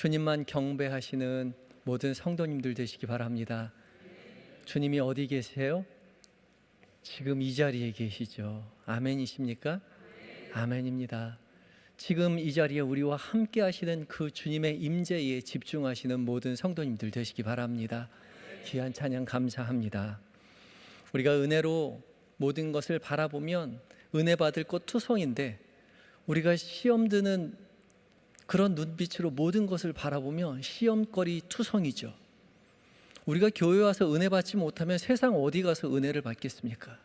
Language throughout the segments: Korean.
주님만 경배하시는 모든 성도님들 되시기 바랍니다. 주님이 어디 계세요? 지금 이 자리에 계시죠. 아멘이십니까? 아멘입니다. 지금 이 자리에 우리와 함께 하시는 그 주님의 임재에 집중하시는 모든 성도님들 되시기 바랍니다. 귀한 찬양 감사합니다. 우리가 은혜로 모든 것을 바라보면 은혜 받을 것 투성인데, 우리가 시험 드는 그런 눈빛으로 모든 것을 바라보면 시험거리 투성이죠. 우리가 교회 와서 은혜 받지 못하면 세상 어디 가서 은혜를 받겠습니까?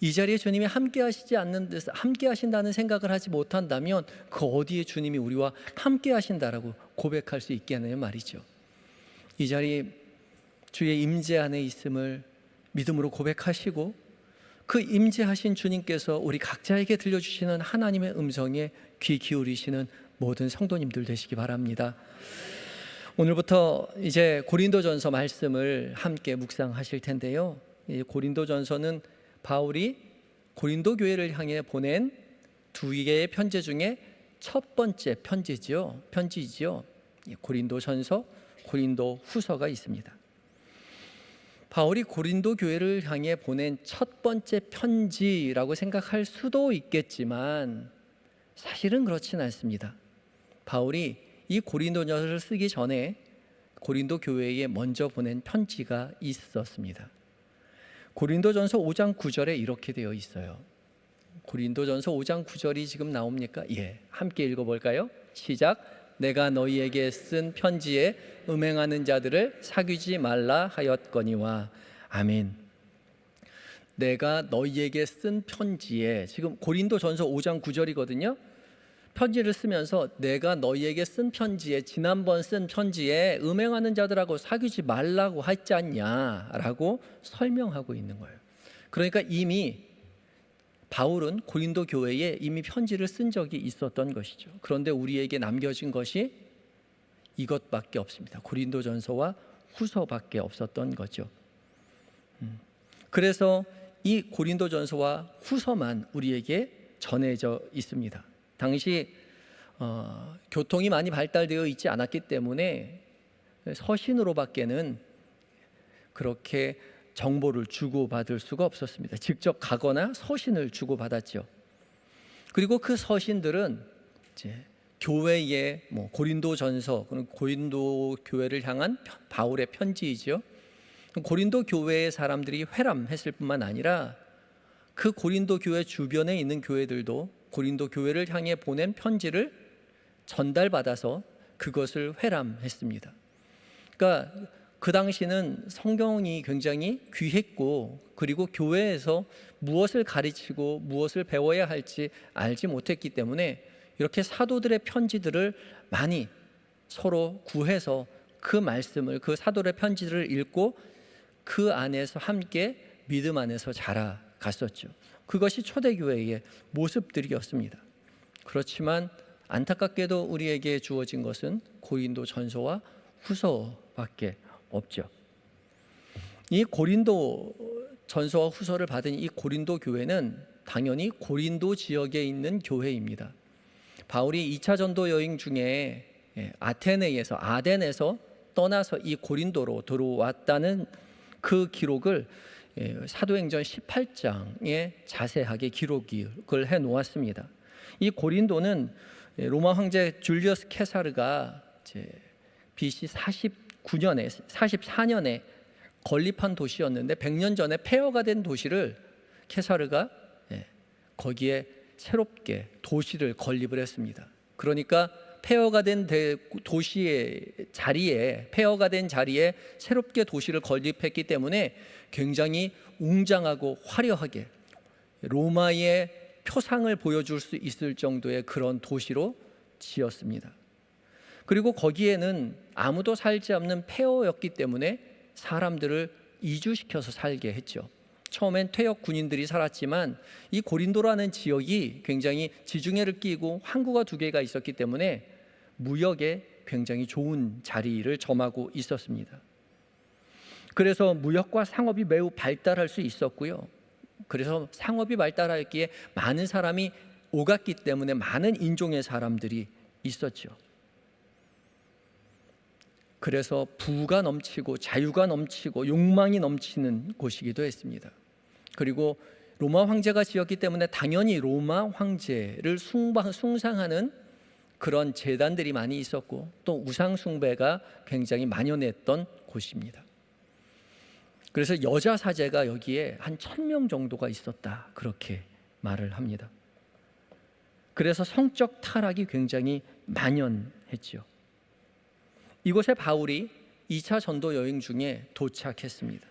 이 자리에 주님이 함께 하시지 않는 데서 함께 하신다는 생각을 하지 못한다면 그 어디에 주님이 우리와 함께 하신다라고 고백할 수 있겠느냐 말이죠. 이 자리에 주의 임재 안에 있음을 믿음으로 고백하시고, 그 임재하신 주님께서 우리 각자에게 들려주시는 하나님의 음성에 귀 기울이시는 모든 성도님들 되시기 바랍니다. 오늘부터 이제 고린도전서 말씀을 함께 묵상하실 텐데요, 이 고린도전서는 바울이 고린도 교회를 향해 보낸 두 개의 편지 중에 첫 번째 편지지요. 고린도전서, 고린도후서가 있습니다. 바울이 고린도 교회를 향해 보낸 첫 번째 편지라고 생각할 수도 있겠지만 사실은 그렇진 않습니다. 바울이 이 고린도전서를 쓰기 전에 고린도 교회에 먼저 보낸 편지가 있었습니다. 고린도전서 5장 9절에 이렇게 되어 있어요. 고린도전서 5장 9절이 지금 나옵니까? 예, 함께 읽어볼까요? 시작. 내가 너희에게 쓴 편지에 음행하는 자들을 사귀지 말라 하였거니와. 아멘. 내가 너희에게 쓴 편지에, 지금 고린도전서 5장 9절이거든요. 편지를 쓰면서 내가 너희에게 쓴 편지에, 지난번 쓴 편지에 음행하는 자들하고 사귀지 말라고 했지 않냐라고 설명하고 있는 거예요. 그러니까 이미 바울은 고린도 교회에 이미 편지를 쓴 적이 있었던 것이죠. 그런데 우리에게 남겨진 것이 이것밖에 없습니다. 고린도전서와 후서밖에 없었던 거죠. 그래서 이 고린도전서와 후서만 우리에게 전해져 있습니다. 당시 교통이 많이 발달되어 있지 않았기 때문에 서신으로밖에는 그렇게 정보를 주고받을 수가 없었습니다. 직접 가거나 서신을 주고받았죠. 그리고 그 서신들은 이제 교회의 고린도전서, 고린도 교회를 향한 바울의 편지이죠. 고린도 교회의 사람들이 회람했을 뿐만 아니라 그 고린도 교회 주변에 있는 교회들도 고린도 교회를 향해 보낸 편지를 전달받아서 그것을 회람했습니다. 그러니까 그 당시는 성경이 굉장히 귀했고, 그리고 교회에서 무엇을 가르치고 무엇을 배워야 할지 알지 못했기 때문에 이렇게 사도들의 편지들을 많이 서로 구해서 그 말씀을, 그 사도의 편지를 읽고 그 안에서 함께 믿음 안에서 자라갔었죠. 그것이 초대교회의 모습들이었습니다. 그렇지만 안타깝게도 우리에게 주어진 것은 고린도전서와 후서밖에 없죠. 이 고린도전서와 후서를 받은 이 고린도 교회는 당연히 고린도 지역에 있는 교회입니다. 바울이 2차 전도 여행 중에 아덴에서 떠나서 이 고린도로 들어왔다는 그 기록을 사도행전 18장에 자세하게 기록을 해놓았습니다. 이 고린도는 로마 황제 줄리어스 케사르가 BC 44년에 건립한 도시였는데 100년 전에 폐허가 된 도시를 케사르가 거기에 새롭게 도시를 건립을 했습니다. 그러니까 폐허가 된 도시의 자리에, 폐허가 된 자리에 새롭게 도시를 건립했기 때문에 굉장히 웅장하고 화려하게 로마의 표상을 보여줄 수 있을 정도의 그런 도시로 지었습니다. 그리고 거기에는 아무도 살지 않는 폐허였기 때문에 사람들을 이주시켜서 살게 했죠. 처음엔 퇴역 군인들이 살았지만 이 고린도라는 지역이 굉장히 지중해를 끼고 항구가 2개가 있었기 때문에 무역에 굉장히 좋은 자리를 점하고 있었습니다. 그래서 무역과 상업이 매우 발달할 수 있었고요. 그래서 상업이 발달하기에 많은 사람이 오갔기 때문에 많은 인종의 사람들이 있었죠. 그래서 부가 넘치고 자유가 넘치고 욕망이 넘치는 곳이기도 했습니다. 그리고 로마 황제가 지었기 때문에 당연히 로마 황제를 숭상하는 그런 제단들이 많이 있었고, 또 우상 숭배가 굉장히 만연했던 곳입니다. 그래서 여자 사제가 여기에 한 1,000명 정도가 있었다, 그렇게 말을 합니다. 그래서 성적 타락이 굉장히 만연했죠. 이곳에 바울이 2차 전도 여행 중에 도착했습니다.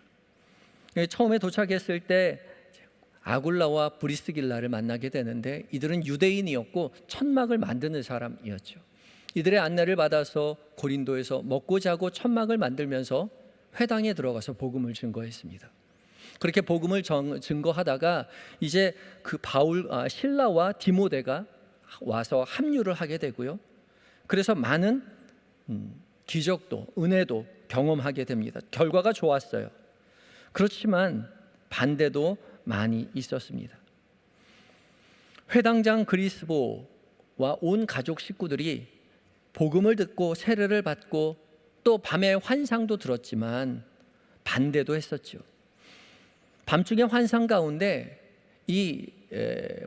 처음에 도착했을 때 아굴라와 브리스길라를 만나게 되는데, 이들은 유대인이었고 천막을 만드는 사람이었죠. 이들의 안내를 받아서 고린도에서 먹고 자고 천막을 만들면서 회당에 들어가서 복음을 증거했습니다. 그렇게 복음을 증거하다가 이제 그 실라와 디모데가 와서 합류를 하게 되고요. 그래서 많은 기적도 은혜도 경험하게 됩니다. 결과가 좋았어요. 그렇지만 반대도 많이 있었습니다. 회당장 그리스보와 온 가족 식구들이 복음을 듣고 세례를 받고 또 밤에 환상도 들었지만 반대도 했었죠. 밤중에 환상 가운데 이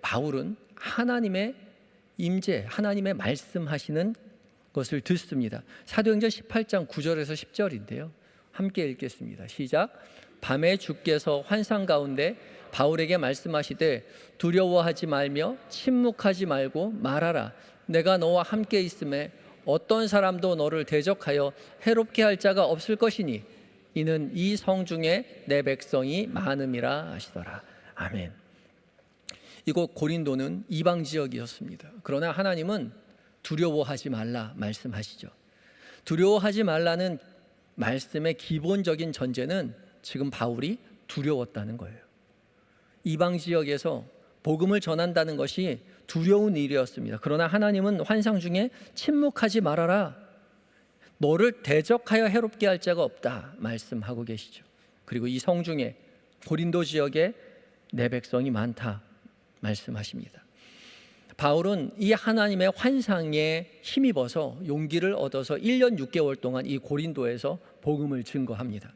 바울은 하나님의 임재, 하나님의 말씀하시는 것을 듣습니다. 사도행전 18장 9절에서 10절인데요. 함께 읽겠습니다. 시작. 밤에 주께서 환상 가운데 바울에게 말씀하시되 두려워하지 말며 침묵하지 말고 말하라. 내가 너와 함께 있음에 어떤 사람도 너를 대적하여 해롭게 할 자가 없을 것이니 이는 이 성중에 내 백성이 많음이라 하시더라. 아멘. 이곳 고린도는 이방 지역이었습니다. 그러나 하나님은 두려워하지 말라 말씀하시죠. 두려워하지 말라는 말씀의 기본적인 전제는 지금 바울이 두려웠다는 거예요. 이방 지역에서 복음을 전한다는 것이 두려운 일이었습니다. 그러나 하나님은 환상 중에 침묵하지 말아라, 너를 대적하여 해롭게 할 자가 없다 말씀하고 계시죠. 그리고 이 성중에 고린도 지역에 내 백성이 많다 말씀하십니다. 바울은 이 하나님의 환상에 힘입어서 용기를 얻어서 1년 6개월 동안 이 고린도에서 복음을 증거합니다.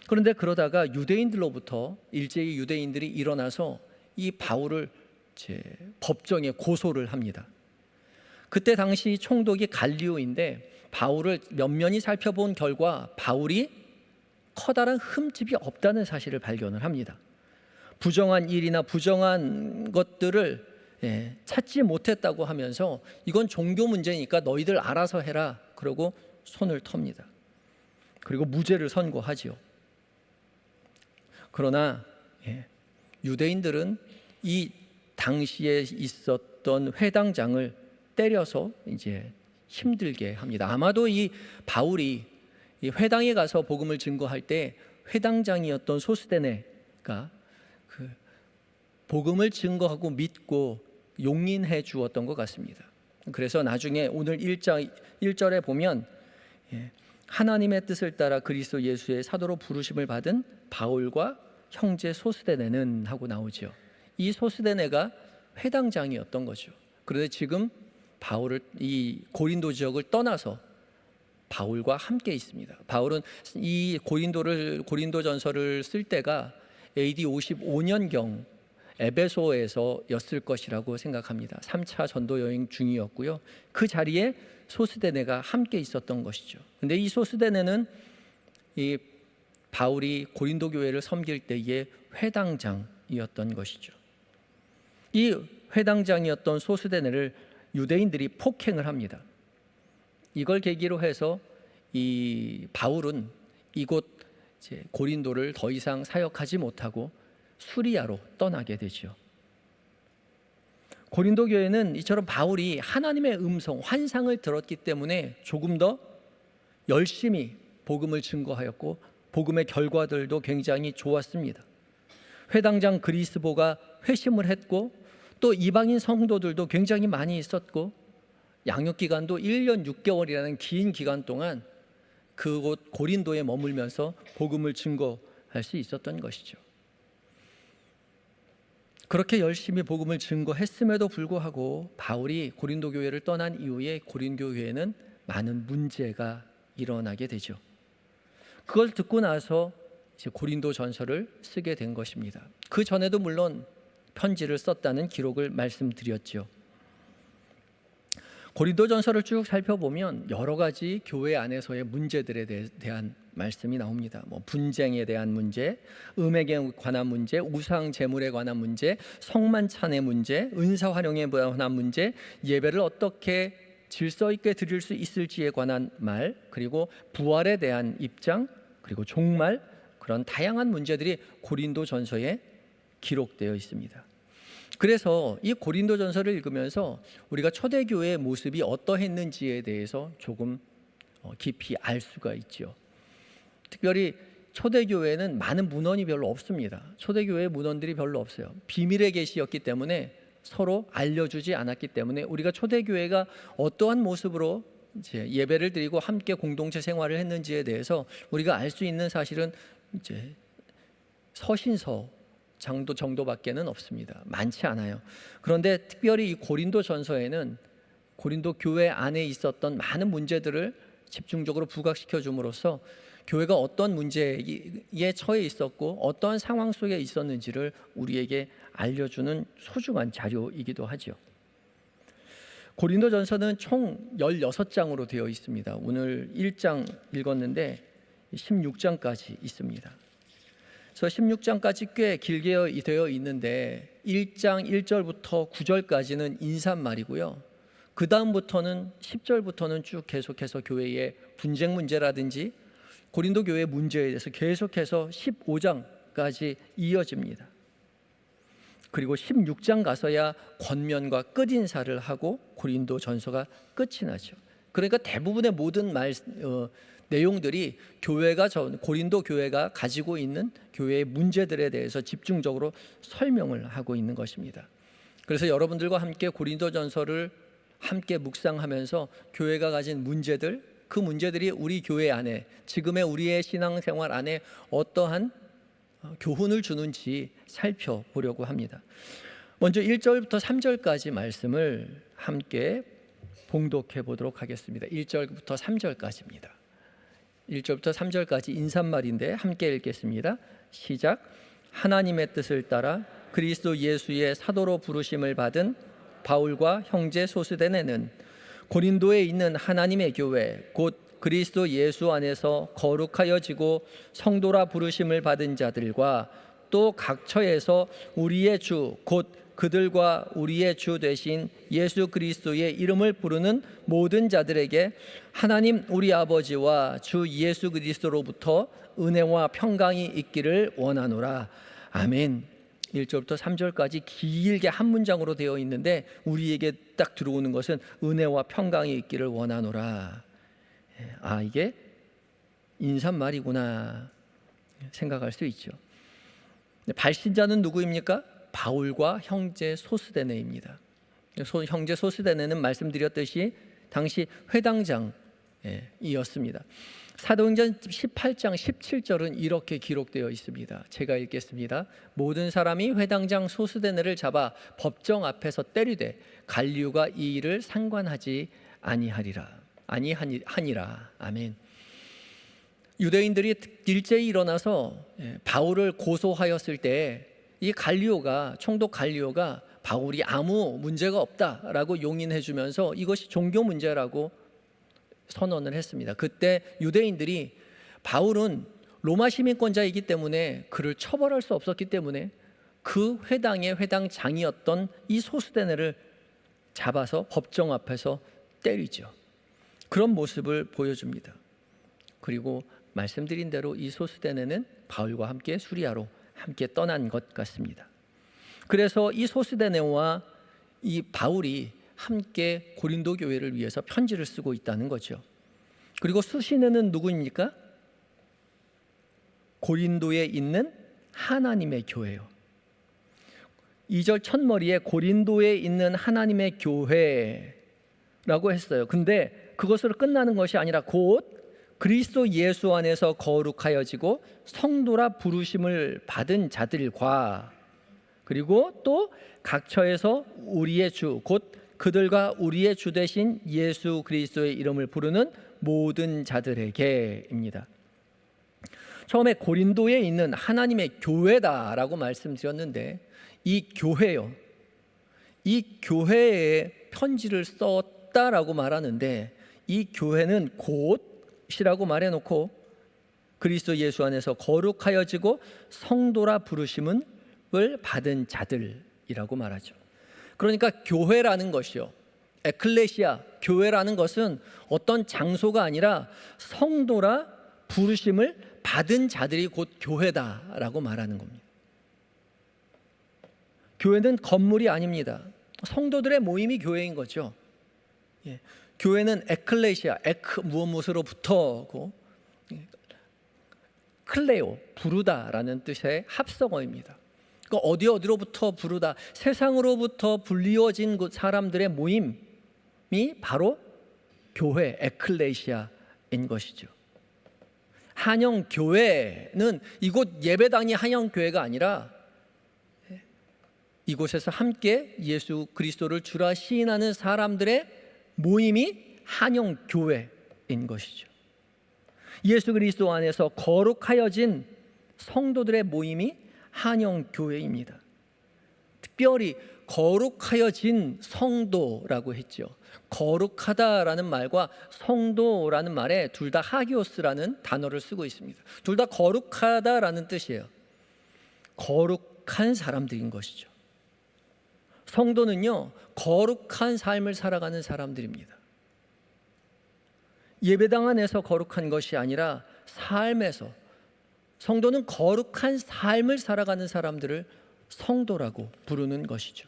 그런데 그러다가 유대인들로부터 일제히 유대인들이 일어나서 이 바울을 법정에 고소를 합니다. 그때 당시 총독이 갈리오인데 바울을 면면히 살펴본 결과 바울이 커다란 흠집이 없다는 사실을 발견을 합니다. 부정한 일이나 부정한 것들을 찾지 못했다고 하면서 이건 종교 문제니까 너희들 알아서 해라, 그러고 손을 텁니다. 그리고 무죄를 선고하지요. 그러나 유대인들은 이 당시에 있었던 회당장을 때려서 이제 힘들게 합니다. 아마도 이 바울이 이 회당에 가서 복음을 증거할 때 회당장이었던 소스데네가 그 복음을 증거하고 믿고 용인해 주었던 것 같습니다. 그래서 나중에 오늘 1절에 보면 하나님의 뜻을 따라 그리스도 예수의 사도로 부르심을 받은 바울과 형제 소스데네는 하고 나오죠. 이 소스데네가 회당장이었던 거죠. 그런데 지금 바울을 이 고린도 지역을 떠나서 바울과 함께 있습니다. 바울은 이 고린도전서를 쓸 때가 AD 55년경 에베소에서였을 것이라고 생각합니다. 3차 전도 여행 중이었고요. 그 자리에 소스데네가 함께 있었던 것이죠. 그런데 이 소스데네는 이 바울이 고린도 교회를 섬길 때의 회당장이었던 것이죠. 이 회당장이었던 소스데네를 유대인들이 폭행을 합니다. 이걸 계기로 해서 이 바울은 이곳 고린도를 더 이상 사역하지 못하고 수리아로 떠나게 되죠. 고린도 교회는 이처럼 바울이 하나님의 음성, 환상을 들었기 때문에 조금 더 열심히 복음을 증거하였고 복음의 결과들도 굉장히 좋았습니다. 회당장 그리스보가 회심을 했고 또 이방인 성도들도 굉장히 많이 있었고 양육기간도 1년 6개월이라는 긴 기간 동안 그곳 고린도에 머물면서 복음을 증거할 수 있었던 것이죠. 그렇게 열심히 복음을 증거했음에도 불구하고 바울이 고린도 교회를 떠난 이후에 고린도 교회는 많은 문제가 일어나게 되죠. 그걸 듣고 나서 이제 고린도전서를 쓰게 된 것입니다. 그 전에도 물론 편지를 썼다는 기록을 말씀드렸죠. 고린도전서를 쭉 살펴보면 여러 가지 교회 안에서의 문제들에 대한 말씀이 나옵니다. 분쟁에 대한 문제, 음행에 관한 문제, 우상 제물에 관한 문제, 성만찬의 문제, 은사 활용에 관한 문제, 예배를 어떻게 질서 있게 드릴 수 있을지에 관한 말, 그리고 부활에 대한 입장, 그리고 종말, 그런 다양한 문제들이 고린도전서에 기록되어 있습니다. 그래서 이 고린도전서를 읽으면서 우리가 초대교회의 모습이 어떠했는지에 대해서 조금 깊이 알 수가 있죠. 특별히 초대교회는 많은 문헌이 별로 없습니다. 초대교회의 문헌들이 별로 없어요. 비밀의 계시였기 때문에 서로 알려주지 않았기 때문에 우리가 초대교회가 어떠한 모습으로 이제 예배를 드리고 함께 공동체 생활을 했는지에 대해서 우리가 알 수 있는 사실은 이제 서신서 정도밖에는 없습니다. 많지 않아요. 그런데 특별히 이 고린도전서에는 고린도 교회 안에 있었던 많은 문제들을 집중적으로 부각시켜 줌으로써 교회가 어떤 문제에 처해 있었고 어떠한 상황 속에 있었는지를 우리에게 알려주는 소중한 자료이기도 하죠. 고린도전서는 총 16장으로 되어 있습니다. 오늘 1장 읽었는데 16장까지 있습니다. 그래서 16장까지 꽤 길게 되어 있는데 1장 1절부터 9절까지는 인사말이고요. 그 다음부터는 10절부터는 쭉 계속해서 교회의 분쟁 문제라든지 고린도 교회의 문제에 대해서 계속해서 15장까지 이어집니다. 그리고 16장 가서야 권면과 끝인사를 하고 고린도 전서가 끝이 나죠. 그러니까 대부분의 모든 내용들이 고린도 교회가 가지고 있는 교회의 문제들에 대해서 집중적으로 설명을 하고 있는 것입니다. 그래서 여러분들과 함께 고린도전서를 함께 묵상하면서 교회가 가진 문제들, 그 문제들이 우리 교회 안에 지금의 우리의 신앙생활 안에 어떠한 교훈을 주는지 살펴보려고 합니다. 먼저 1절부터 3절까지 말씀을 함께 봉독해 보도록 하겠습니다. 1절부터 3절까지입니다. 1절부터 3절까지 인사말인데 함께 읽겠습니다. 시작. 하나님의 뜻을 따라 그리스도 예수의 사도로 부르심을 받은 바울과 형제 소스데네는 고린도에 있는 하나님의 교회 곧 그리스도 예수 안에서 거룩하여지고 성도라 부르심을 받은 자들과 또 각 처에서 우리의 주 곧 그들과 우리의 주 되신 예수 그리스도의 이름을 부르는 모든 자들에게 하나님 우리 아버지와 주 예수 그리스도로부터 은혜와 평강이 있기를 원하노라. 아멘. 1절부터 3절까지 길게 한 문장으로 되어 있는데 우리에게 딱 들어오는 것은 은혜와 평강이 있기를 원하노라. 이게 인사말이구나 생각할 수 있죠. 발신자는 누구입니까? 바울과 형제 소스데네입니다. 형제 소스데네는 말씀드렸듯이 당시 회당장이었습니다. 사도행전 18장 17절은 이렇게 기록되어 있습니다. 제가 읽겠습니다. 모든 사람이 회당장 소스데네를 잡아 법정 앞에서 때리되 갈리오가 이 일을 상관하지 아니하니라. 아멘. 유대인들이 일제히 일어나서 바울을 고소하였을 때 이 총독 갈리오가 바울이 아무 문제가 없다라고 용인해 주면서 이것이 종교 문제라고 선언을 했습니다. 그때 유대인들이 바울은 로마 시민권자이기 때문에 그를 처벌할 수 없었기 때문에 그 회당의 회당장이었던 이 소스데네를 잡아서 법정 앞에서 때리죠. 그런 모습을 보여줍니다. 그리고 말씀드린 대로 이 소스데네는 바울과 함께 수리아로 함께 떠난 것 같습니다. 그래서 이 소스데네와 이 바울이 함께 고린도 교회를 위해서 편지를 쓰고 있다는 거죠. 그리고 수신에는 누구입니까? 고린도에 있는 하나님의 교회요. 2절 첫머리에 고린도에 있는 하나님의 교회라고 했어요. 근데 그것으로 끝나는 것이 아니라 곧 그리스도 예수 안에서 거룩하여지고 성도라 부르심을 받은 자들과 그리고 또 각 처에서 우리의 주 곧 그들과 우리의 주 되신 예수 그리스도의 이름을 부르는 모든 자들에게입니다. 처음에 고린도에 있는 하나님의 교회다라고 말씀드렸는데, 이 교회요, 이 교회에 편지를 썼다라고 말하는데, 이 교회는 곧이라고 말해놓고 그리스도 예수 안에서 거룩하여지고 성도라 부르심을 받은 자들이라고 말하죠. 그러니까 교회라는 것이요, 에클레시아, 교회라는 것은 어떤 장소가 아니라 성도라 부르심을 받은 자들이 곧 교회다라고 말하는 겁니다. 교회는 건물이 아닙니다. 성도들의 모임이 교회인 거죠. 예. 교회는 에클레시아, 무엇으로부터고, 클레오, 부르다라는 뜻의 합성어입니다. 그러니까 어디로부터 부르다, 세상으로부터 불리워진 그 사람들의 모임이 바로 교회, 에클레시아인 것이죠. 한영교회는 이곳 예배당이 한영교회가 아니라 이곳에서 함께 예수 그리스도를 주라 시인하는 사람들의 모임이 한영교회인 것이죠. 예수 그리스도 안에서 거룩하여진 성도들의 모임이 한영교회입니다. 특별히 거룩하여진 성도라고 했죠. 거룩하다라는 말과 성도라는 말에 둘 다 하기오스라는 단어를 쓰고 있습니다. 둘 다 거룩하다라는 뜻이에요. 거룩한 사람들인 것이죠. 성도는요, 거룩한 삶을 살아가는 사람들입니다. 예배당 안에서 거룩한 것이 아니라 삶에서, 성도는 거룩한 삶을 살아가는 사람들을 성도라고 부르는 것이죠.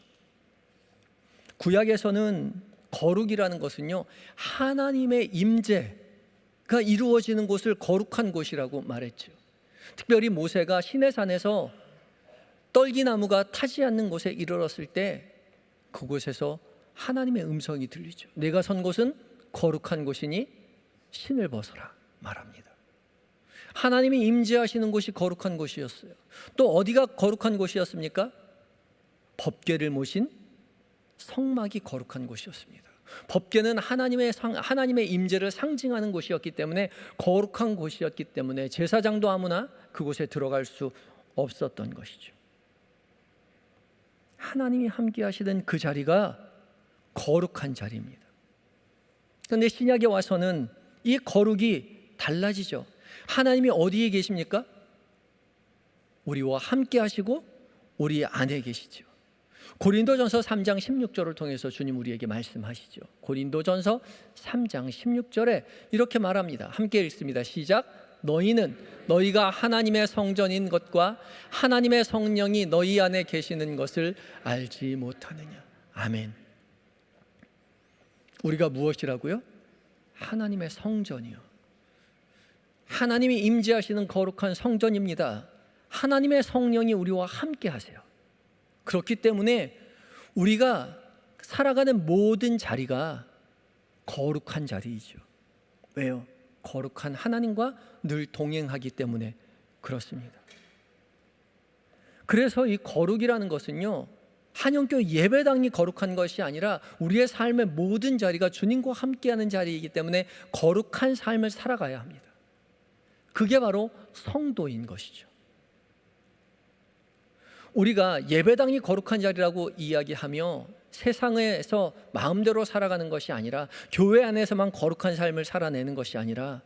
구약에서는 거룩이라는 것은요, 하나님의 임재가 이루어지는 곳을 거룩한 곳이라고 말했죠. 특별히 모세가 시내산에서 떨기나무가 타지 않는 곳에 이르렀을 때 그곳에서 하나님의 음성이 들리죠. 내가 선 곳은 거룩한 곳이니 신을 벗어라 말합니다. 하나님이 임재하시는 곳이 거룩한 곳이었어요. 또 어디가 거룩한 곳이었습니까? 법궤를 모신 성막이 거룩한 곳이었습니다. 법궤는 하나님의 임재를 상징하는 곳이었기 때문에, 거룩한 곳이었기 때문에 제사장도 아무나 그곳에 들어갈 수 없었던 것이죠. 하나님이 함께 하시던 그 자리가 거룩한 자리입니다. 그런데 신약에 와서는 이 거룩이 달라지죠. 하나님이 어디에 계십니까? 우리와 함께 하시고 우리 안에 계시죠. 고린도전서 3장 16절을 통해서 주님 우리에게 말씀하시죠. 고린도전서 3장 16절에 이렇게 말합니다. 함께 읽습니다. 시작. 너희는 너희가 하나님의 성전인 것과 하나님의 성령이 너희 안에 계시는 것을 알지 못하느냐. 아멘. 우리가 무엇이라고요? 하나님의 성전이요. 하나님이 임재하시는 거룩한 성전입니다. 하나님의 성령이 우리와 함께 하세요. 그렇기 때문에 우리가 살아가는 모든 자리가 거룩한 자리이죠. 왜요? 거룩한 하나님과 늘 동행하기 때문에 그렇습니다. 그래서 이 거룩이라는 것은요, 한영교회 예배당이 거룩한 것이 아니라 우리의 삶의 모든 자리가 주님과 함께하는 자리이기 때문에 거룩한 삶을 살아가야 합니다. 그게 바로 성도인 것이죠. 우리가 예배당이 거룩한 자리라고 이야기하며 세상에서 마음대로 살아가는 것이 아니라, 교회 안에서만 거룩한 삶을 살아내는 것이 아니라,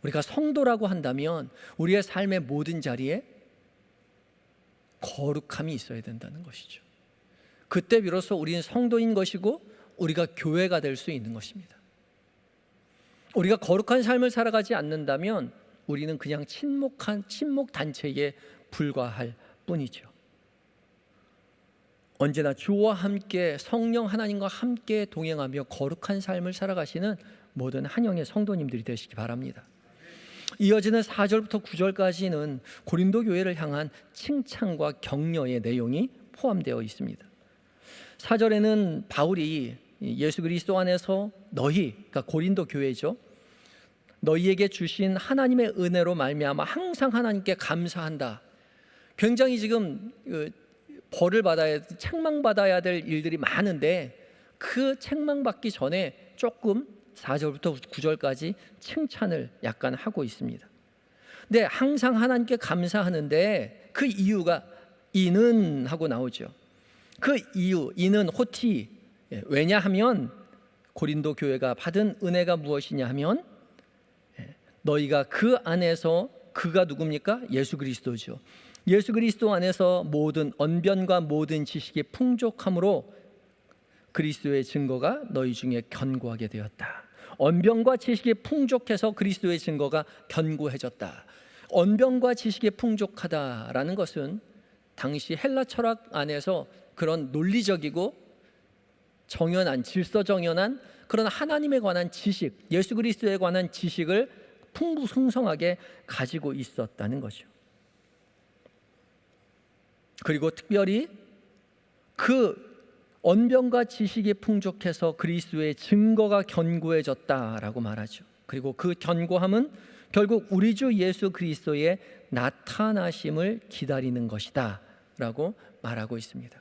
우리가 성도라고 한다면 우리의 삶의 모든 자리에 거룩함이 있어야 된다는 것이죠. 그때 비로소 우리는 성도인 것이고 우리가 교회가 될 수 있는 것입니다. 우리가 거룩한 삶을 살아가지 않는다면 우리는 그냥 친목 단체에 불과할 뿐이죠. 언제나 주와 함께, 성령 하나님과 함께 동행하며 거룩한 삶을 살아가시는 모든 한영의 성도님들이 되시기 바랍니다. 이어지는 4절부터 9절까지는 고린도 교회를 향한 칭찬과 격려의 내용이 포함되어 있습니다. 4절에는 바울이 예수 그리스도 안에서 그러니까 고린도 교회죠, 너희에게 주신 하나님의 은혜로 말미암아 항상 하나님께 감사한다. 굉장히 지금 벌을 받아야, 책망받아야 될 일들이 많은데 그 책망받기 전에 조금 4절부터 9절까지 칭찬을 약간 하고 있습니다. 근데 항상 하나님께 감사하는데 그 이유가 이는 하고 나오죠. 그 이유, 이는 호티. 왜냐하면 고린도 교회가 받은 은혜가 무엇이냐 하면 너희가 그 안에서, 그가 누굽니까? 예수 그리스도죠. 예수 그리스도 안에서 모든 언변과 모든 지식의 풍족함으로 그리스도의 증거가 너희 중에 견고하게 되었다. 언변과 지식이 풍족해서 그리스도의 증거가 견고해졌다. 언변과 지식이 풍족하다라는 것은 당시 헬라 철학 안에서 그런 논리적이고 정연한, 질서 정연한 그런 하나님에 관한 지식, 예수 그리스도에 관한 지식을 풍부성성하게 가지고 있었다는 거죠. 그리고 특별히 그 언변과 지식이 풍족해서 그리스도의 증거가 견고해졌다라고 말하죠. 그리고 그 견고함은 결국 우리 주 예수 그리스도의 나타나심을 기다리는 것이다 라고 말하고 있습니다.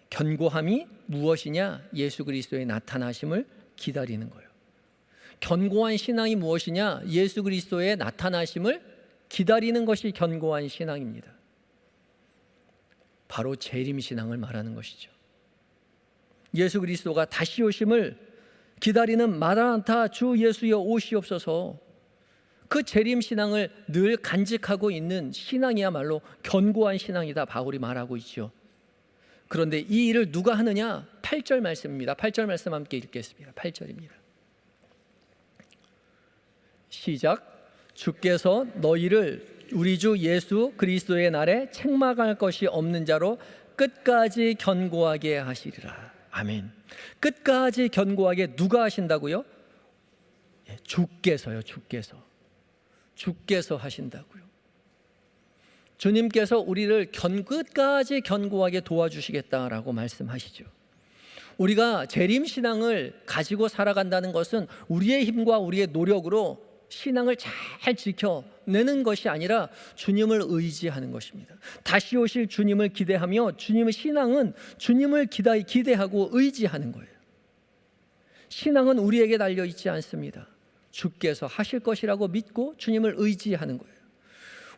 견고함이 무엇이냐? 예수 그리스도의 나타나심을 기다리는 거예요. 견고한 신앙이 무엇이냐? 예수 그리스도의 나타나심을 기다리는 것이 견고한 신앙입니다. 바로 재림신앙을 말하는 것이죠. 예수 그리스도가 다시 오심을 기다리는 마라나타 주 예수여 오시옵소서, 그 재림신앙을 늘 간직하고 있는 신앙이야말로 견고한 신앙이다 바울이 말하고 있죠. 그런데 이 일을 누가 하느냐? 8절 말씀입니다. 8절 말씀 함께 읽겠습니다. 8절입니다. 시작. 주께서 너희를 우리 주 예수 그리스도의 날에 책망할 것이 없는 자로 끝까지 견고하게 하시리라. 아멘. 끝까지 견고하게 누가 하신다고요? 주께서요. 주께서 하신다고요. 주님께서 우리를 끝까지 견고하게 도와주시겠다라고 말씀하시죠. 우리가 재림신앙을 가지고 살아간다는 것은 우리의 힘과 우리의 노력으로 신앙을 잘 지켜내는 것이 아니라 주님을 의지하는 것입니다. 다시 오실 주님을 기대하며 주님의 신앙은 주님을 기대하고 의지하는 거예요. 신앙은 우리에게 달려있지 않습니다. 주께서 하실 것이라고 믿고 주님을 의지하는 거예요.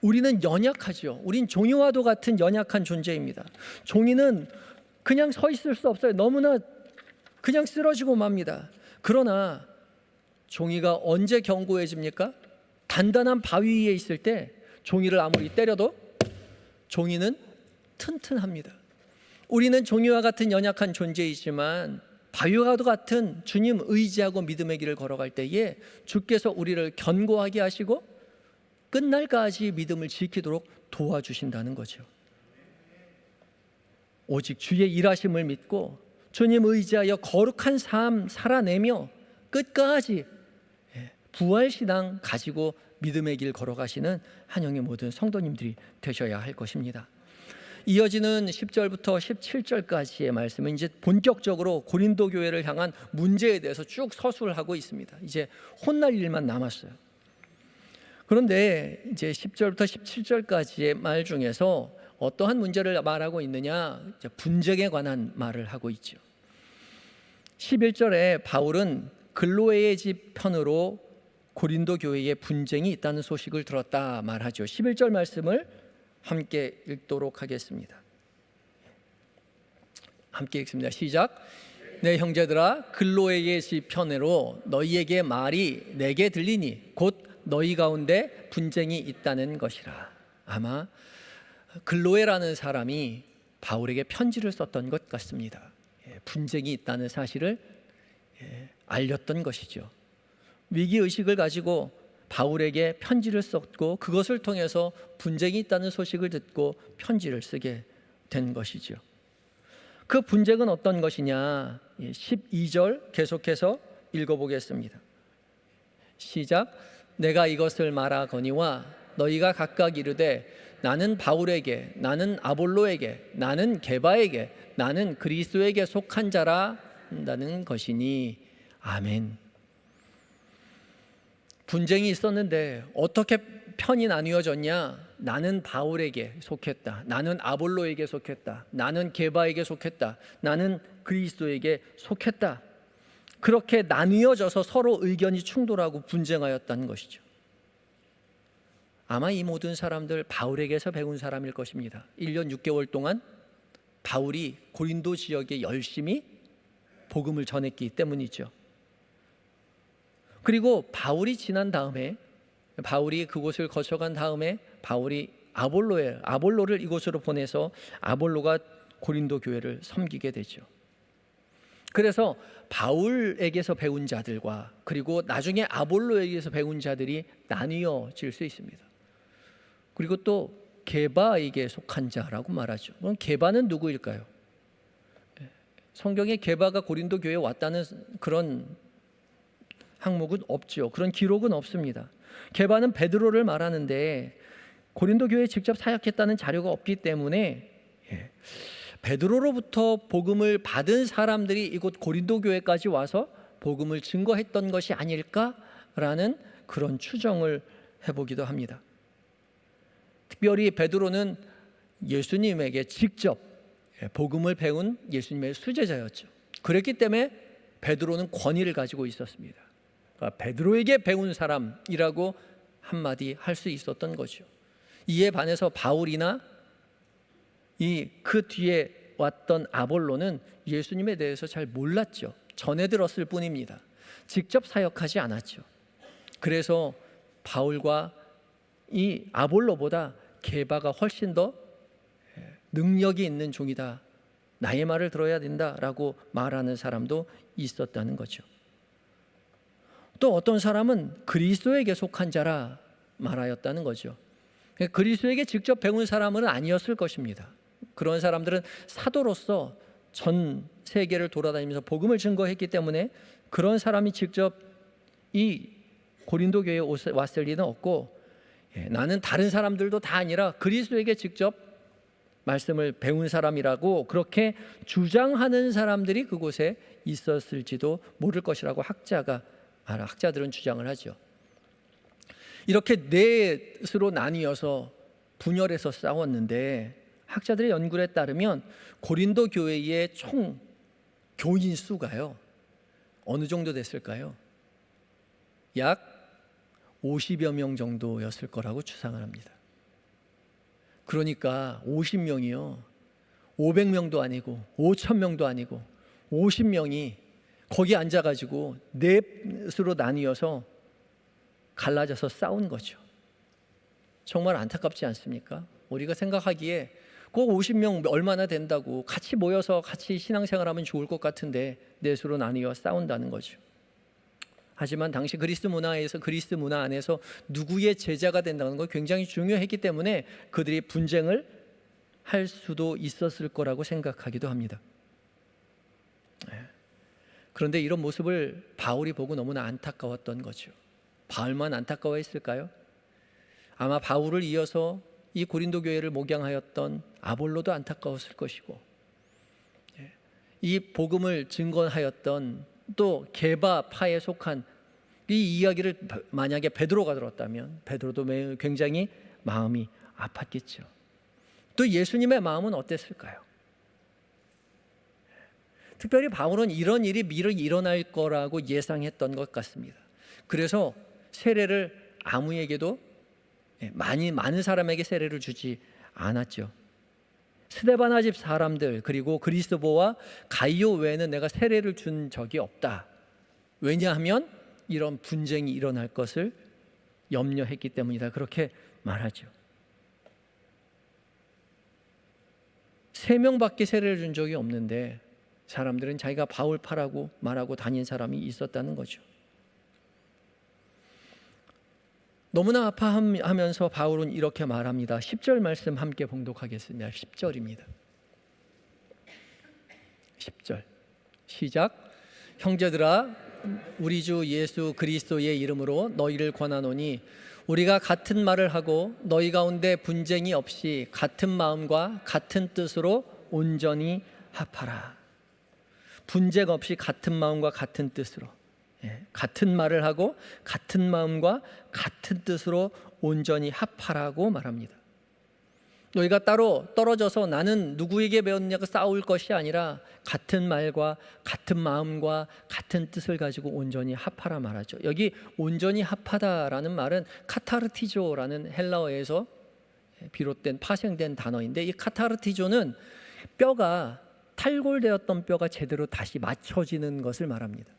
우리는 연약하죠. 우린 종이와도 같은 연약한 존재입니다. 종이는 그냥 서 있을 수 없어요. 너무나 그냥 쓰러지고 맙니다. 그러나 종이가 언제 견고해집니까? 단단한 바위 위에 있을 때 종이를 아무리 때려도 종이는 튼튼합니다. 우리는 종이와 같은 연약한 존재이지만 바위와 같은 주님 의지하고 믿음의 길을 걸어갈 때에 주께서 우리를 견고하게 하시고 끝날까지 믿음을 지키도록 도와주신다는 거죠. 오직 주의 일하심을 믿고 주님 의지하여 거룩한 삶 살아내며 끝까지 부활신앙 가지고 믿음의 길 걸어가시는 한영의 모든 성도님들이 되셔야 할 것입니다. 이어지는 10절부터 17절까지의 말씀은 이제 본격적으로 고린도 교회를 향한 문제에 대해서 쭉 서술을 하고 있습니다. 이제 혼날 일만 남았어요. 그런데 이제 10절부터 17절까지의 말 중에서 어떠한 문제를 말하고 있느냐? 분쟁에 관한 말을 하고 있죠. 11절에 바울은 글로에의 집 편으로 고린도 교회에 분쟁이 있다는 소식을 들었다 말하죠. 11절 말씀을 함께 읽도록 하겠습니다. 함께 읽습니다. 시작. 내 형제들아, 글로에의 집 편으로 너희에게 말이 내게 들리니 곧 너희 가운데 분쟁이 있다는 것이라. 아마 글로에라는 사람이 바울에게 편지를 썼던 것 같습니다. 분쟁이 있다는 사실을 알렸던 것이죠. 위기의식을 가지고 바울에게 편지를 썼고 그것을 통해서 분쟁이 있다는 소식을 듣고 편지를 쓰게 된 것이죠. 그 분쟁은 어떤 것이냐? 12절 계속해서 읽어보겠습니다. 시작. 내가 이것을 말하거니와 너희가 각각 이르되 나는 바울에게, 나는 아볼로에게, 나는 게바에게, 나는 그리스도에게 속한 자라 한다는 것이니. 아멘. 분쟁이 있었는데 어떻게 편이 나뉘어졌냐? 나는 바울에게 속했다. 나는 아볼로에게 속했다. 나는 게바에게 속했다. 나는 그리스도에게 속했다. 그렇게 나뉘어져서 서로 의견이 충돌하고 분쟁하였다는 것이죠. 아마 이 모든 사람들 바울에게서 배운 사람일 것입니다. 1년 6개월 동안 바울이 고린도 지역에 열심히 복음을 전했기 때문이죠. 그리고 바울이 지난 다음에, 바울이 그곳을 거쳐간 다음에 바울이 아볼로를 이곳으로 보내서 아볼로가 고린도 교회를 섬기게 되죠. 그래서 바울에게서 배운 자들과 그리고 나중에 아볼로에게서 배운 자들이 나뉘어질 수 있습니다. 그리고 또 게바에게 속한 자라고 말하죠. 그럼 게바는 누구일까요? 성경에 게바가 고린도 교회에 왔다는 그런 항목은 없죠. 그런 기록은 없습니다. 게바는 베드로를 말하는데 고린도 교회에 직접 사역했다는 자료가 없기 때문에 베드로로부터 복음을 받은 사람들이 이곳 고린도 교회까지 와서 복음을 증거했던 것이 아닐까라는 그런 추정을 해보기도 합니다. 특별히 베드로는 예수님에게 직접 복음을 배운 예수님의 수제자였죠. 그랬기 때문에 베드로는 권위를 가지고 있었습니다. 그러니까 베드로에게 배운 사람이라고 한마디 할 수 있었던 거죠. 이에 반해서 바울이나 그 뒤에 왔던 아볼로는 예수님에 대해서 잘 몰랐죠. 전해 들었을 뿐입니다. 직접 사역하지 않았죠. 그래서 바울과 이 아볼로보다 게바가 훨씬 더 능력이 있는 종이다, 나의 말을 들어야 된다라고 말하는 사람도 있었다는 거죠. 또 어떤 사람은 그리스도에게 속한 자라 말하였다는 거죠. 그리스도에게 직접 배운 사람은 아니었을 것입니다. 그런 사람들은 사도로서 전 세계를 돌아다니면서 복음을 증거했기 때문에 그런 사람이 직접 이 고린도 교회에 왔을 리는 없고, 나는 다른 사람들도 다 아니라 그리스도에게 직접 말씀을 배운 사람이라고 그렇게 주장하는 사람들이 그곳에 있었을지도 모를 것이라고 학자들은 주장을 하죠. 이렇게 넷으로 나뉘어서 분열해서 싸웠는데 학자들의 연구에 따르면 고린도 교회의 총 교인 수가요, 어느 정도 됐을까요? 약 50여 명 정도였을 거라고 추상을 합니다. 그러니까 50명이요 500명도 아니고 5,000명도 아니고 50명이 거기 앉아가지고 넷으로 나뉘어서 갈라져서 싸운 거죠. 정말 안타깝지 않습니까? 우리가 생각하기에 꼭 50명 얼마나 된다고 같이 모여서 같이 신앙생활하면 좋을 것 같은데 넷으로 나뉘어 싸운다는 거죠. 하지만 당시 그리스 문화 안에서 누구의 제자가 된다는 건 굉장히 중요했기 때문에 그들이 분쟁을 할 수도 있었을 거라고 생각하기도 합니다. 그런데 이런 모습을 바울이 보고 너무나 안타까웠던 거죠. 바울만 안타까워했을까요? 아마 바울을 이어서 이 고린도 교회를 목양하였던 아볼로도 안타까웠을 것이고, 이 복음을 증거하였던 또 게바파에 속한 이 이야기를 만약에 베드로가 들었다면 베드로도 굉장히 마음이 아팠겠죠. 또 예수님의 마음은 어땠을까요? 특별히 바울은 이런 일이 미리 일어날 거라고 예상했던 것 같습니다. 그래서 세례를 아무에게도 많은 사람에게 세례를 주지 않았죠. 스데바나 집 사람들 그리고 그리스도와 가이오 외에는 내가 세례를 준 적이 없다. 왜냐하면 이런 분쟁이 일어날 것을 염려했기 때문이다. 그렇게 말하죠. 3명밖에 세례를 준 적이 없는데 사람들은 자기가 바울파라고 말하고 다닌 사람이 있었다는 거죠. 너무나 아파하면서 바울은 이렇게 말합니다. 10절 말씀 함께 봉독하겠습니다. 10절입니다. 10절 시작. 형제들아, 우리 주 예수 그리스도의 이름으로 너희를 권하노니 우리가 같은 말을 하고 너희 가운데 분쟁이 없이 같은 마음과 같은 뜻으로 온전히 합하라. 분쟁 없이 같은 마음과 같은 뜻으로, 같은 말을 하고 같은 마음과 같은 뜻으로 온전히 합하라고 말합니다. 너희가 따로 떨어져서 나는 누구에게 배웠냐고 싸울 것이 아니라 같은 말과 같은 마음과 같은 뜻을 가지고 온전히 합하라 말하죠. 여기 온전히 합하다라는 말은 카타르티조라는 헬라어에서 비롯된 파생된 단어인데, 이 카타르티조는 뼈가 탈골되었던 뼈가 제대로 다시 맞춰지는 것을 말합니다.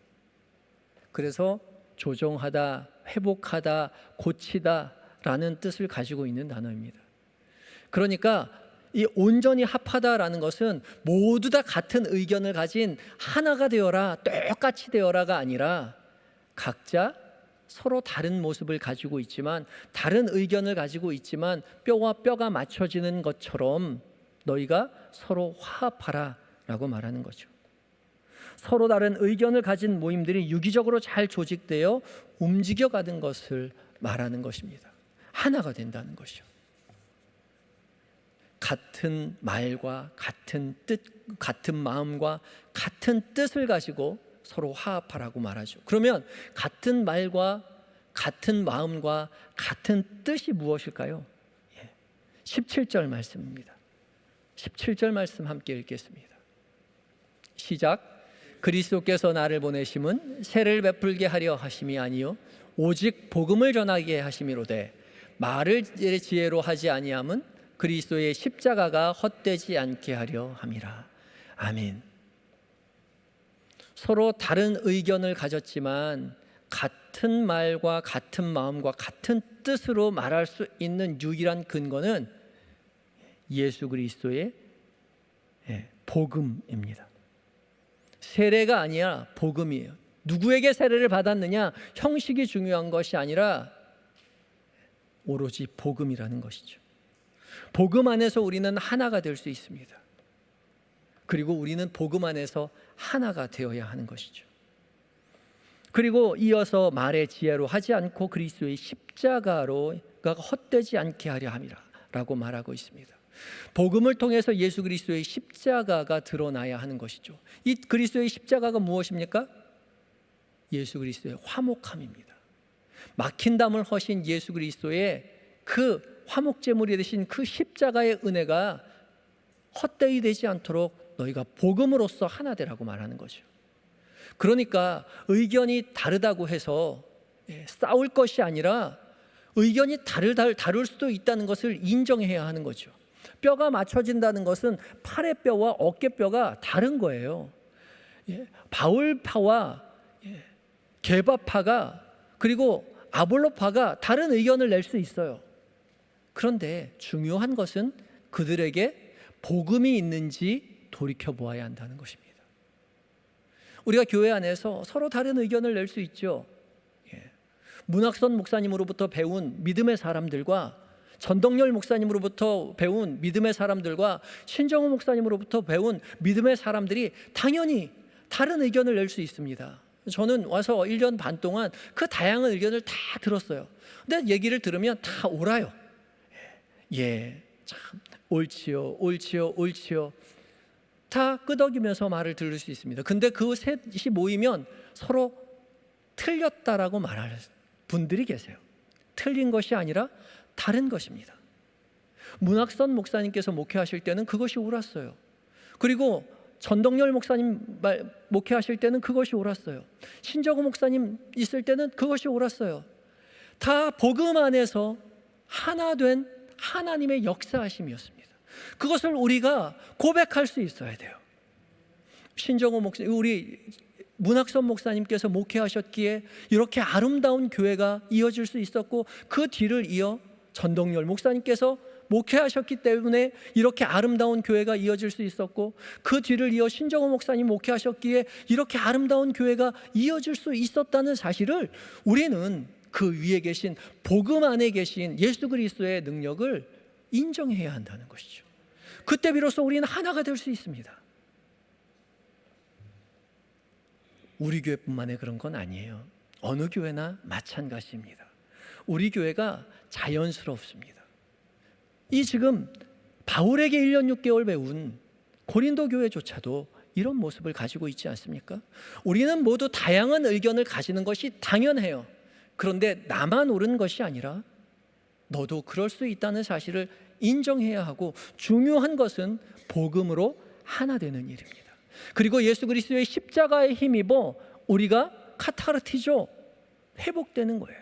그래서 조정하다, 회복하다, 고치다라는 뜻을 가지고 있는 단어입니다. 그러니까 이 온전히 합하다라는 것은 모두 다 같은 의견을 가진 하나가 되어라, 똑같이 되어라가 아니라 각자 서로 다른 모습을 가지고 있지만, 다른 의견을 가지고 있지만 뼈와 뼈가 맞춰지는 것처럼 너희가 서로 화합하라 라고 말하는 거죠. 서로 다른 의견을 가진 모임들이 유기적으로 잘 조직되어 움직여가는 것을 말하는 것입니다. 하나가 된다는 것이요. 같은 말과 같은 뜻, 같은 마음과 같은 뜻을 가지고 서로 화합하라고 말하죠. 그러면 같은 말과 같은 마음과 같은 뜻이 무엇일까요? 17절 말씀입니다. 17절 말씀 함께 읽겠습니다. 시작. 그리스도께서 나를 보내심은 세를 베풀게 하려 하심이 아니요 오직 복음을 전하게 하심이로되 말을 지혜로 하지 아니함은 그리스도의 십자가가 헛되지 않게 하려 함이라. 아멘. 서로 다른 의견을 가졌지만 같은 말과 같은 마음과 같은 뜻으로 말할 수 있는 유일한 근거는 예수 그리스도의 복음입니다. 세례가 아니라 복음이에요. 누구에게 세례를 받았느냐, 형식이 중요한 것이 아니라 오로지 복음이라는 것이죠. 복음 안에서 우리는 하나가 될 수 있습니다. 그리고 우리는 복음 안에서 하나가 되어야 하는 것이죠. 그리고 이어서 말의 지혜로 하지 않고 그리스도의 십자가로가 헛되지 않게 하려 함이라 라고 말하고 있습니다. 복음을 통해서 예수 그리스도의 십자가가 드러나야 하는 것이죠. 이 그리스도의 십자가가 무엇입니까? 예수 그리스도의 화목함입니다. 막힌 담을 허신 예수 그리스도의 그 화목제물이 되신 그 십자가의 은혜가 헛되이 되지 않도록 너희가 복음으로써 하나 되라고 말하는 거죠. 그러니까 의견이 다르다고 해서 싸울 것이 아니라 의견이 다를 수도 있다는 것을 인정해야 하는 거죠. 뼈가 맞춰진다는 것은 팔의 뼈와 어깨 뼈가 다른 거예요. 바울파와 게바파가 그리고 아볼로파가 다른 의견을 낼 수 있어요. 그런데 중요한 것은 그들에게 복음이 있는지 돌이켜보아야 한다는 것입니다. 우리가 교회 안에서 서로 다른 의견을 낼 수 있죠. 문학선 목사님으로부터 배운 믿음의 사람들과 전덕열 목사님으로부터 배운 믿음의 사람들과 신정호 목사님으로부터 배운 믿음의 사람들이 당연히 다른 의견을 낼 수 있습니다. 저는 와서 1년 반 동안 그 다양한 의견을 다 들었어요. 근데 얘기를 들으면 다 옳아요. 참 옳지요, 옳지요, 옳지요. 다 끄덕이면서 말을 들을 수 있습니다. 근데 그 셋이 모이면 서로 틀렸다라고 말할 분들이 계세요. 틀린 것이 아니라 다른 것입니다. 문학선 목사님께서 목회하실 때는 그것이 옳았어요. 그리고 전덕열 목사님 목회하실 때는 그것이 옳았어요. 신정호 목사님 있을 때는 그것이 옳았어요. 다 복음 안에서 하나 된 하나님의 역사하심이었습니다. 그것을 우리가 고백할 수 있어야 돼요. 신정호 목사님, 우리 문학선 목사님께서 목회하셨기에 이렇게 아름다운 교회가 이어질 수 있었고, 그 뒤를 이어 전덕열 목사님께서 목회하셨기 때문에 이렇게 아름다운 교회가 이어질 수 있었고, 그 뒤를 이어 신정호 목사님 목회하셨기에 이렇게 아름다운 교회가 이어질 수 있었다는 사실을 우리는 그 위에 계신 복음 안에 계신 예수 그리스도의 능력을 인정해야 한다는 것이죠. 그때 비로소 우리는 하나가 될 수 있습니다. 우리 교회뿐만의 그런 건 아니에요. 어느 교회나 마찬가지입니다. 우리 교회가 자연스럽습니다. 이 지금 바울에게 1년 6개월 배운 고린도 교회조차도 이런 모습을 가지고 있지 않습니까? 우리는 모두 다양한 의견을 가지는 것이 당연해요. 그런데 나만 옳은 것이 아니라 너도 그럴 수 있다는 사실을 인정해야 하고, 중요한 것은 복음으로 하나 되는 일입니다. 그리고 예수 그리스도의 십자가에 힘입어 우리가 카타르티죠, 회복되는 거예요.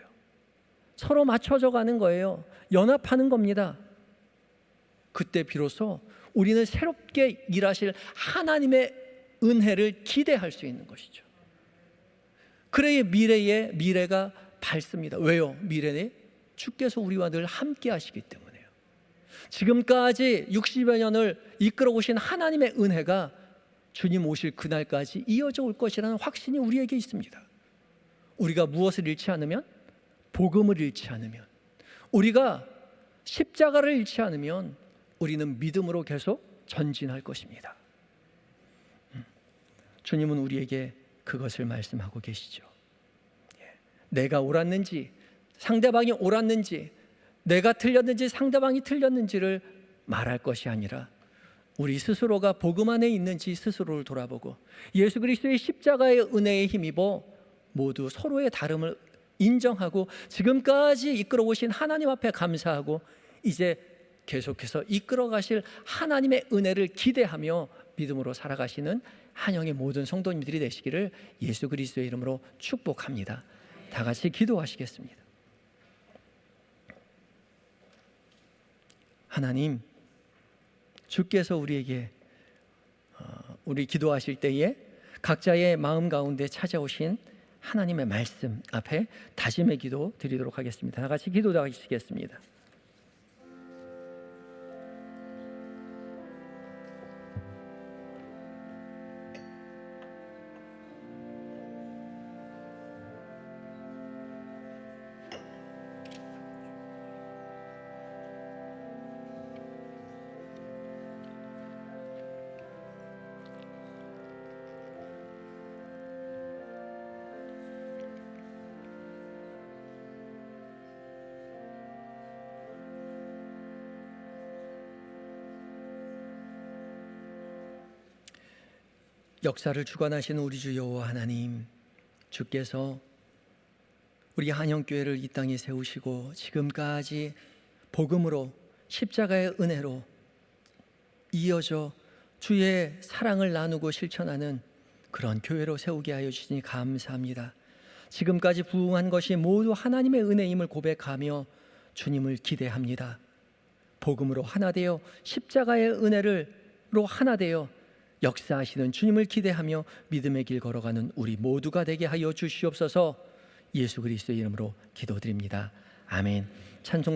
서로 맞춰져 가는 거예요. 연합하는 겁니다. 그때 비로소 우리는 새롭게 일하실 하나님의 은혜를 기대할 수 있는 것이죠. 그래야 미래가 밝습니다. 왜요? 미래에 주께서 우리와 늘 함께 하시기 때문에요. 지금까지 60여 년을 이끌어 오신 하나님의 은혜가 주님 오실 그날까지 이어져 올 것이라는 확신이 우리에게 있습니다. 우리가 무엇을 잃지 않으면, 복음을 잃지 않으면, 우리가 십자가를 잃지 않으면 우리는 믿음으로 계속 전진할 것입니다. 주님은 우리에게 그것을 말씀하고 계시죠. 내가 옳았는지, 상대방이 옳았는지, 내가 틀렸는지 상대방이 틀렸는지를 말할 것이 아니라 우리 스스로가 복음 안에 있는지 스스로를 돌아보고 예수 그리스도의 십자가의 은혜에 힘입어 모두 서로의 다름을 인정하고 지금까지 이끌어 오신 하나님 앞에 감사하고 이제 계속해서 이끌어 가실 하나님의 은혜를 기대하며 믿음으로 살아가시는 한영의 모든 성도님들이 되시기를 예수 그리스도의 이름으로 축복합니다. 다 같이 기도하시겠습니다. 하나님, 주께서 우리에게 우리 기도하실 때에 각자의 마음 가운데 찾아오신 하나님의 말씀 앞에 다짐의 기도 드리도록 하겠습니다. 다 같이 기도하시겠습니다. 역사를 주관하시는 우리 주 여호와 하나님, 주께서 우리 한영교회를 이 땅에 세우시고 지금까지 복음으로 십자가의 은혜로 이어져 주의 사랑을 나누고 실천하는 그런 교회로 세우게 하여 주시니 감사합니다. 지금까지 부응한 것이 모두 하나님의 은혜임을 고백하며 주님을 기대합니다. 복음으로 하나 되어 십자가의 은혜로 하나 되어 역사하시는 주님을 기대하며 믿음의 길 걸어가는 우리 모두가 되게 하여 주시옵소서. 예수 그리스도의 이름으로 기도드립니다. 아멘. 찬송